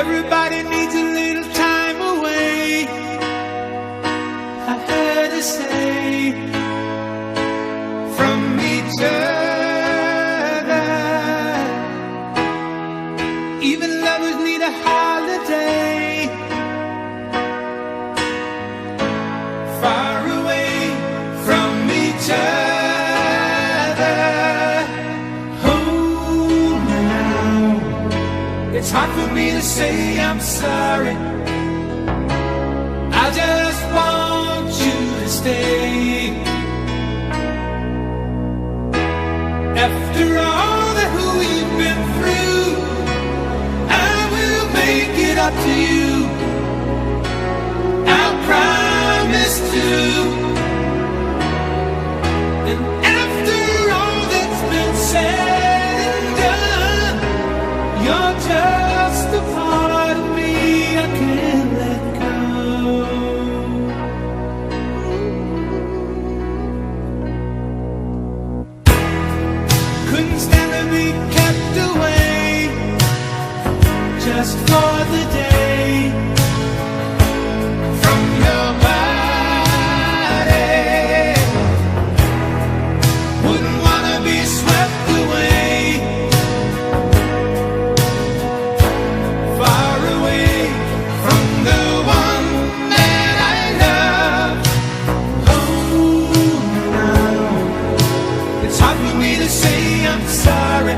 Everybody needs a little time away, I heard her say, from each other. Even lovers need a holiday, far away from each other. Oh, now it's hard for me to say I'm sorry. I just want you to stay. After all that we've been through, I will make it up to you. I'll promise to. And after all that's been said and done, you're just a part of me I can't let go. Couldn't stand to be kept away just for the day from your body. Wouldn't wanna be swept away, far away from the one that I love. Oh, now it's hard for me to say I'm sorry.